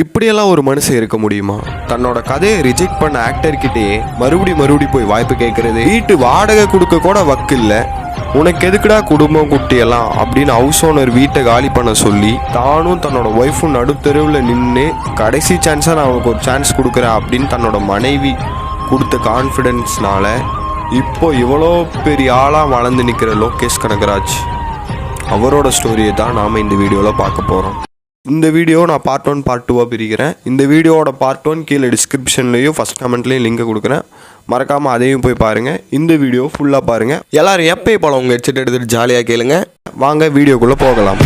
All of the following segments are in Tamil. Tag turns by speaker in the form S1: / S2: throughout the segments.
S1: இப்படியெல்லாம் ஒரு மனுஷன் இருக்க முடியுமா? தன்னோட கதையை ரிஜெக்ட் பண்ண ஆக்டர்கிட்டயே மறுபடி போய் வாய்ப்பு கேட்கறது. வீட்டு வாடகை கொடுக்க கூட வக்கு இல்லை. உனக்கு எதுக்குடா குடும்பம் குட்டியெல்லாம் அப்படின்னு ஹவுஸ் ஓனர் வீட்டை காலி பண்ண சொல்லி தானும் தன்னோட ஒய்ஃபும் நடுத்தெருவில் நின்று கடைசி சான்ஸாக நான் அவனுக்கு ஒரு சான்ஸ் கொடுக்குறேன் அப்படின்னு தன்னோட மனைவி கொடுத்த கான்ஃபிடென்ஸ்னால இப்போ இவ்வளோ பெரிய ஆளாக வளர்ந்து நிற்கிற லோகேஷ் கனகராஜ் அவரோட ஸ்டோரியை தான் நாம் இந்த வீடியோவில் பார்க்க போகிறோம். இந்த வீடியோ நான் பார்ட் 1 பார்ட் 2 பிரிக்கிறேன். இந்த வீடியோவோட பார்ட் 1 கீழே டிஸ்கிரிப்ஷன்லேயும் ஃபஸ்ட் கமெண்ட்லேயும் லிங்க் கொடுக்குறேன். மறக்காமல் அதையும் போய் பாருங்கள். இந்த வீடியோ ஃபுல்லாக பாருங்கள். எல்லோரும் எப்போ போல உங்கள் ஹெட்செட் எடுத்துகிட்டு ஜாலியாக கேளுங்க. வாங்க வீடியோக்குள்ளே போகலாம்.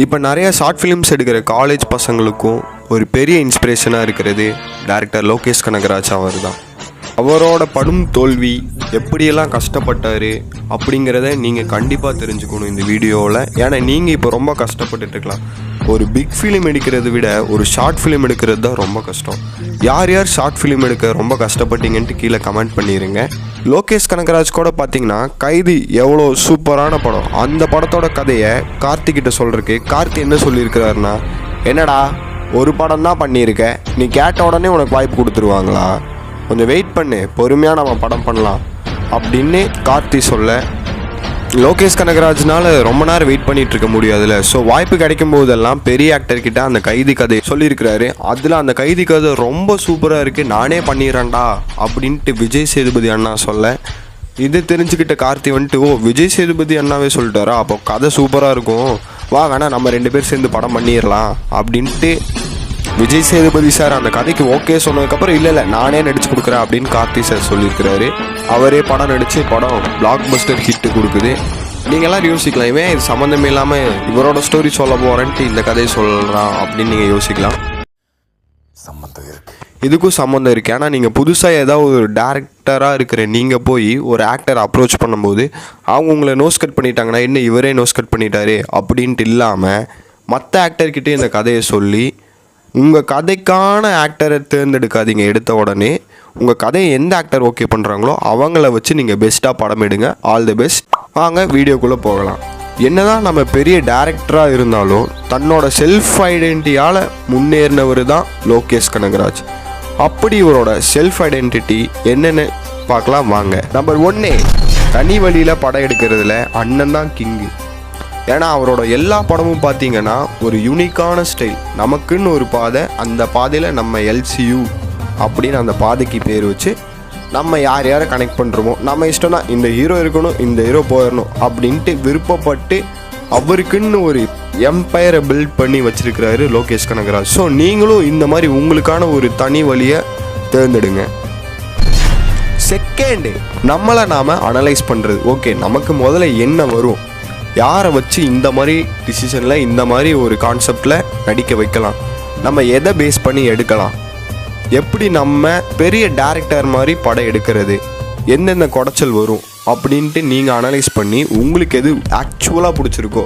S1: இப்போ நிறைய ஷார்ட் ஃபிலிம்ஸ் எடுக்கிற காலேஜ் பசங்களுக்கும் ஒரு பெரிய இன்ஸ்பிரேஷனாக இருக்கிறது டைரக்டர் லோகேஷ் கனகராஜ் அவர் தான். அவரோட படும் தோல்வி எப்படியெல்லாம் கஷ்டப்பட்டார் அப்படிங்கிறத நீங்கள் கண்டிப்பாக தெரிஞ்சுக்கணும் இந்த வீடியோவில். ஏன்னா நீங்கள் இப்போ ரொம்ப கஷ்டப்பட்டுட்டு இருக்கலாம். ஒரு பிக் ஃபிலிம் எடுக்கிறத விட ஒரு ஷார்ட் ஃபிலிம் எடுக்கிறது தான் ரொம்ப கஷ்டம். யார் ஷார்ட் ஃபிலிம் எடுக்க ரொம்ப கஷ்டப்பட்டீங்கன்ட்டு கீழே கமெண்ட் பண்ணிடுங்க. லோகேஷ் கனகராஜ் கூட பார்த்தீங்கன்னா கைதி எவ்வளோ சூப்பரான படம். அந்த படத்தோட கதையை கார்த்திகிட்ட சொல்கிறதுக்கு கார்த்தி என்ன சொல்லியிருக்கிறாருன்னா, என்னடா ஒரு படம் தான் பண்ணியிருக்க, நீ கேட்ட உடனே உனக்கு வாய்ப்பு கொடுத்துருவாங்களா, கொஞ்சம் வெயிட் பண்ணு, பொறுமையாக நம்ம படம் பண்ணலாம் அப்படின்னு கார்த்தி சொல்ல, லோகேஷ் கனகராஜ்னால ரொம்ப நேரம் வெயிட் பண்ணிட்டு இருக்க முடியாதுல்ல. ஸோ வாய்ப்பு கிடைக்கும் போதெல்லாம் பெரிய ஆக்டர்கிட்ட அந்த கைதி கதை சொல்லியிருக்கிறாரு. அதில் அந்த கைதி கதை ரொம்ப சூப்பராக இருக்குது, நானே பண்ணிடுறேன்டா அப்படின்ட்டு விஜய் சேதுபதி அண்ணா சொல்ல, இது தெரிஞ்சுக்கிட்ட கார்த்தி வந்துட்டு, ஓ விஜய் சேதுபதி அண்ணாவே சொல்லிட்டாரா, அப்போ கதை சூப்பராக இருக்கும், வா வேணா நம்ம 2 பேர் சேர்ந்து படம் பண்ணிடலாம் அப்படின்ட்டு விஜய் சேதுபதி சார் அந்த கதைக்கு ஓகே சொன்னதுக்கப்புறம் இல்லை நானே நடிச்சு கொடுக்குறேன் அப்படின்னு கார்த்தி சார் சொல்லியிருக்கிறாரு. அவரே படம் நடித்து படம் பிளாக் பஸ்டர் ஹிட்டு கொடுக்குது. நீங்கள் எல்லோரும் யோசிக்கலாம், இவன் இது சம்மந்தமே இல்லாமல் இவரோட ஸ்டோரி சொல்ல போகிறேன்ட்டு இந்த கதையை சொல்கிறான் அப்படின்னு நீங்கள் யோசிக்கலாம். இதுக்கும் சம்மந்தம் இருக்குது. ஆனால் நீங்கள் புதுசாக ஏதாவது ஒரு டேரக்டராக இருக்கிற நீங்கள் போய் ஒரு ஆக்டர் அப்ரோச் பண்ணும்போது அவங்க உங்களை நோஸ் கட் பண்ணிட்டாங்கன்னா, என்ன இவரே நோஸ் கட் பண்ணிட்டாரு அப்படின்ட்டு இல்லாமல் மற்ற ஆக்டர்கிட்டே இந்த கதையை சொல்லி உங்கள் கதைக்கான ஆக்டரை தேர்ந்தெடுக்காதீங்க. எடுத்த உடனே உங்கள் கதையை எந்த ஆக்டர் ஓகே பண்ணுறாங்களோ அவங்கள வச்சு நீங்கள் பெஸ்ட்டாக படம் எடுங்க. All the best. வாங்க வீடியோக்குள்ளே போகலாம். என்னதான் நம்ம பெரிய டேரக்டராக இருந்தாலும் தன்னோட செல்ஃப் ஐடென்டிட்டியால் முன்னேறினவர் தான் லோகேஷ் கனகராஜ். அப்படி இவரோட செல்ஃப் ஐடென்டிட்டி என்னென்னு பார்க்கலாம் வாங்க. நம்பர் 1, தனி வழியில் படம் எடுக்கிறதுல அண்ணன் தான் கிங்கு. ஏன்னா அவரோட எல்லா படமும் பார்த்தீங்கன்னா ஒரு யூனிக்கான ஸ்டைல், நமக்குன்னு ஒரு பாதை, அந்த பாதையில் நம்ம LCU அப்படின்னு அந்த பாதைக்கு பேர் வச்சு நம்ம யாரை கனெக்ட் பண்ணுறோமோ நம்ம இஷ்டம் தான், இந்த ஹீரோ இருக்கணும், இந்த ஹீரோ போயிடணும் அப்படின்ட்டு விருப்பப்பட்டு அவருக்குன்னு ஒரு எம்பையரை பில்ட் பண்ணி வச்சிருக்கிறாரு லோகேஷ் கனகராஜ். ஸோ நீங்களும் இந்த மாதிரி உங்களுக்கான ஒரு தனி வழியை தேர்ந்தெடுங்க. செகண்டு, நம்மளை நாம் அனலைஸ் பண்ணுறது. ஓகே, நமக்கு முதல்ல என்ன வரும், யாரை வச்சு இந்த மாதிரி டிசிஷனில் இந்த மாதிரி ஒரு கான்செப்டில் நடிக்க வைக்கலாம், நம்ம எதை பேஸ் பண்ணி எடுக்கலாம், எப்படி நம்ம பெரிய டேரக்டர் மாதிரி படம் எடுக்கிறது, எந்தெந்த குடைச்சல் வரும் அப்படின்ட்டு நீங்கள் அனலைஸ் பண்ணி உங்களுக்கு எது ஆக்சுவலாக பிடிச்சிருக்கோ.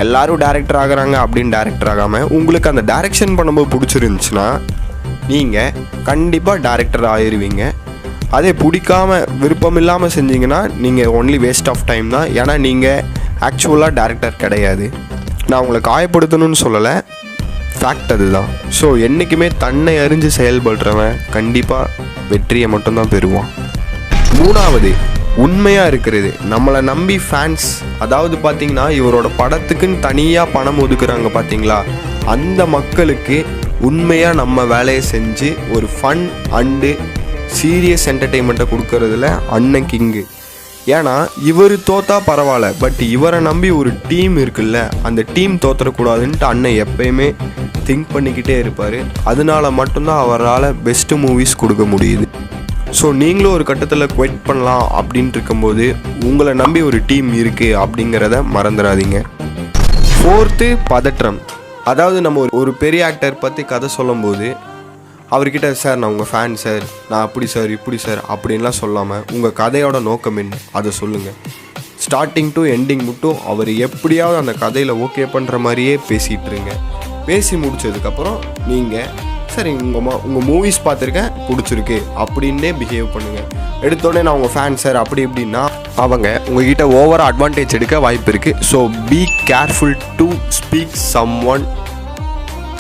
S1: எல்லோரும் டேரக்டர் ஆகிறாங்க அப்படின்னு டேரக்டர் ஆகாமல் உங்களுக்கு அந்த டைரக்ஷன் பண்ணும்போது பிடிச்சிருந்துச்சுன்னா நீங்கள் கண்டிப்பாக டேரக்டர் ஆயிடுவீங்க. அதே பிடிக்காமல் விருப்பம் இல்லாமல் செஞ்சீங்கன்னா நீங்கள் ஒன்லி வேஸ்ட் ஆஃப் டைம் தான். ஏன்னா நீங்கள் ஆக்சுவலாக டேரக்டர் கிடையாது. நான் உங்களை காயப்படுத்தணும்னு சொல்லலை, ஃபேக்ட் அதுதான். ஸோ என்றைக்குமே தன்னை அறிஞ்சு செயல்படுறவன் கண்டிப்பாக வெற்றியை மட்டும்தான் பெறுவான். 3வது, உண்மையாக இருக்கிறது. நம்மளை நம்பி ஃபேன்ஸ், அதாவது பார்த்தீங்கன்னா இவரோட படத்துக்குன்னு தனியாக பணம் ஒதுக்குறாங்க பார்த்தீங்களா, அந்த மக்களுக்கு உண்மையாக நம்ம வேலையை செஞ்சு ஒரு ஃபன் அண்டு சீரியஸ் என்டர்டெயின்மெண்ட்டை கொடுக்கறதுல அண்ணன் கிங்கு. ஏன்னா இவர் தோத்தா பரவாயில்ல, பட் இவரை நம்பி ஒரு டீம் இருக்குல்ல, அந்த டீம் தோற்றக்கூடாதுன்ட்டு அண்ணன் எப்பயுமே திங்க் பண்ணிக்கிட்டே இருப்பார். அதனால மட்டும்தான் அவரால் பெஸ்ட்டு மூவிஸ் கொடுக்க முடியுது. ஸோ நீங்களும் ஒரு கட்டத்தில் குவைட் பண்ணலாம் அப்படின்ட்டு இருக்கும்போது உங்களை நம்பி ஒரு டீம் இருக்குது அப்படிங்கிறத மறந்துடாதீங்க. 4th, பதற்றம். அதாவது நம்ம ஒரு பெரிய ஆக்டர் பற்றி கதை சொல்லும்போது அவர்கிட்ட, சார் நான் உங்கள் ஃபேன் சார், நான் அப்படி சார் இப்படி சார் அப்படின்லாம் சொல்லாமல் உங்கள் கதையோட நோக்கம் என்ன அதை சொல்லுங்கள். ஸ்டார்டிங் டு எண்டிங் மட்டும் அவர் எப்படியாவது அந்த கதையில் ஓகே பண்ணுற மாதிரியே பேசிகிட்ருங்க. பேசி முடித்ததுக்கப்புறம் நீங்கள் சரி உங்கள் மூவிஸ் பார்த்துருக்கேன் பிடிச்சிருக்கு அப்படின்னே பிஹேவ் பண்ணுங்கள். எடுத்தோடனே நான் உங்கள் ஃபேன் சார் அப்படி இப்படின்னா அவங்க உங்ககிட்ட ஓவராக அட்வான்டேஜ் எடுக்க வாய்ப்பு இருக்குது. So be careful to speak someone.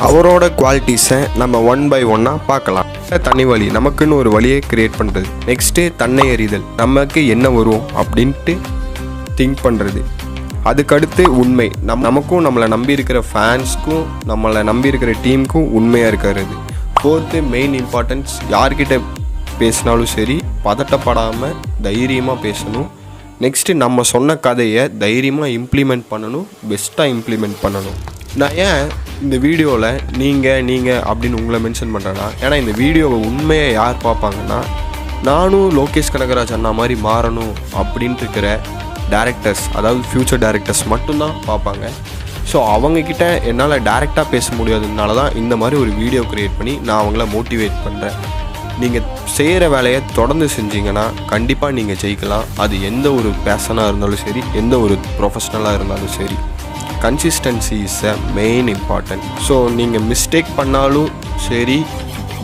S1: அவரோட குவாலிட்டிஸை நம்ம ஒன் பை ஒன்னாக பார்க்கலாம். தனி வழி, நமக்குன்னு ஒரு வழியை க்ரியேட் பண்ணுறது. நெக்ஸ்ட்டு தன்னை அறிதல், நமக்கு என்ன வரும் அப்படின்ட்டு திங்க் பண்ணுறது. அதுக்கடுத்து உண்மை, நமக்கும் நம்மளை நம்பி இருக்கிற ஃபேன்ஸ்க்கும் நம்மளை நம்பி இருக்கிற டீமுக்கும் உண்மையாக இருக்கிறது. ஃபோர்த்து மெயின் இம்பார்ட்டன்ஸ், யார்கிட்ட பேசினாலும் சரி பதட்டப்படாமல் தைரியமாக பேசணும். நெக்ஸ்ட்டு நம்ம சொன்ன கதையை தைரியமாக இம்ப்ளிமெண்ட் பண்ணணும், பெஸ்ட்டாக இம்ப்ளிமெண்ட் பண்ணணும். நான் ஏன் இந்த வீடியோவில் நீங்கள் அப்படின்னு உங்களை மென்ஷன் பண்ணுறேன்னா, ஏன்னா இந்த வீடியோவை உண்மையை யார் பார்ப்பாங்கன்னா, நானும் லோகேஷ் கனகராஜ் அண்ணா மாதிரி மாறணும் அப்படின்ட்டு இருக்கிற டேரக்டர்ஸ், அதாவது ஃப்யூச்சர் டேரக்டர்ஸ் மட்டும்தான் பார்ப்பாங்க. ஸோ அவங்கக்கிட்ட என்னால் டேரெக்டாக பேச முடியாததுனால தான் இந்த மாதிரி ஒரு வீடியோ க்ரியேட் பண்ணி நான் அவங்கள மோட்டிவேட் பண்ணுறேன். நீங்கள் செய்கிற வேலையை தொடர்ந்து செஞ்சீங்கன்னா கண்டிப்பாக நீங்கள் ஜெயிக்கலாம். அது எந்த ஒரு பேஷனாக இருந்தாலும் சரி, எந்த ஒரு ப்ரொஃபஷ்னலாக இருந்தாலும் சரி. Consistency is a main important. So நீங்கள் மிஸ்டேக் பண்ணாலும் சரி,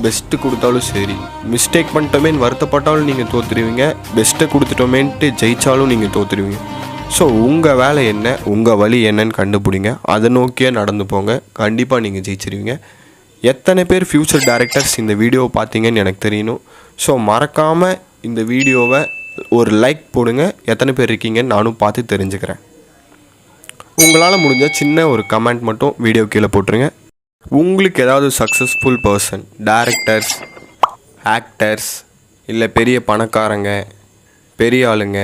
S1: பெஸ்ட்டு கொடுத்தாலும் சரி, மிஸ்டேக் பண்ணிட்டோமேன்னு வருத்தப்பட்டாலும் நீங்கள் தோற்றுருவீங்க, பெஸ்ட்டை கொடுத்துட்டோமேன்ட்டு ஜெயித்தாலும் நீங்கள் தோற்றுருவீங்க. ஸோ உங்கள் வேலை என்ன, உங்கள் வழி என்னன்னு கண்டுபிடிங்க, அதை நோக்கியே நடந்து போங்க, கண்டிப்பாக நீங்கள் ஜெயிச்சிருவீங்க. எத்தனை பேர் ஃப்யூச்சர் டைரக்டர்ஸ் இந்த வீடியோவை பார்த்தீங்கன்னு எனக்கு தெரியணும். ஸோ மறக்காமல் இந்த வீடியோவை ஒரு லைக் போடுங்க. எத்தனை பேர் இருக்கீங்கன்னு நானும் பார்த்து தெரிஞ்சுக்கிறேன். உங்களால் முடிஞ்ச சின்ன ஒரு கமெண்ட் மட்டும் வீடியோ கீழே போட்டுருங்க. உங்களுக்கு ஏதாவது சக்ஸஸ்ஃபுல் பர்சன், டைரக்டர்ஸ், ஆக்டர்ஸ், இல்லை பெரிய பணக்காரங்க, பெரிய ஆளுங்க,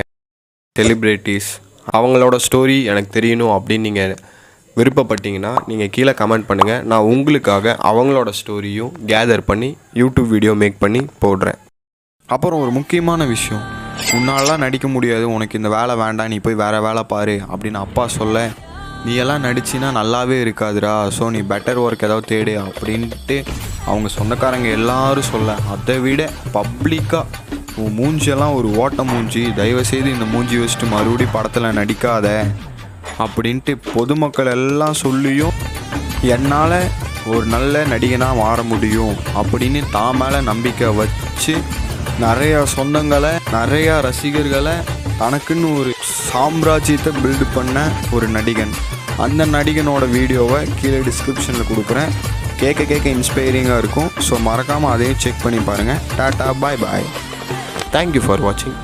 S1: செலிப்ரிட்டிஸ், அவங்களோட ஸ்டோரி எனக்கு தெரியணும் அப்படின்னு நீங்கள் விருப்பப்பட்டீங்கன்னா நீங்கள் கீழே கமெண்ட் பண்ணுங்கள். நான் உங்களுக்காக அவங்களோட ஸ்டோரியும் கேதர் பண்ணி யூடியூப் வீடியோ மேக் பண்ணி போடுறேன்.
S2: அப்புறம் ஒரு முக்கியமான விஷயம், உன்னாலலாம் நடிக்க முடியாது, உனக்கு இந்த வேலை வேண்டாம், நீ போய் வேறு வேலை பாரு அப்படின்னு அப்பா சொல்ல, நீ எல்லாம் நடிச்சின்னா நல்லாவே இருக்காதுடா, ஸோ நீ பெட்டர் ஒர்க் ஏதாவது தேடு அப்படின்ட்டு அவங்க சொந்தக்காரங்க எல்லோரும் சொல்ல, அதை விட பப்ளிக்காக உன் மூஞ்சியெல்லாம் ஒரு ஓட்ட மூஞ்சி, தயவுசெய்து இந்த மூஞ்சி வச்சுட்டு மறுபடியும் படத்தில் நடிக்காத அப்படின்ட்டு பொதுமக்கள் எல்லாம் சொல்லியும் என்னால் ஒரு நல்ல நடிகனாக மாற முடியும் அப்படின்னு தான் மேலே நம்பிக்கை வச்சு நிறையா சொந்தங்களை, நிறையா ரசிகர்களை, தனக்குன்னு ஒரு சாம்ராஜ்யத்தை பில்டு பண்ண ஒரு நடிகன். அந்த நடிகனோட வீடியோவை கீழே டிஸ்கிரிப்ஷனில் கொடுக்குறேன். கேட்க இன்ஸ்பைரிங்காக இருக்கும். ஸோ மறக்காமல் அதையும் செக் பண்ணி பாருங்கள். Tata, bye bye.
S1: Thank you for வாட்சிங்.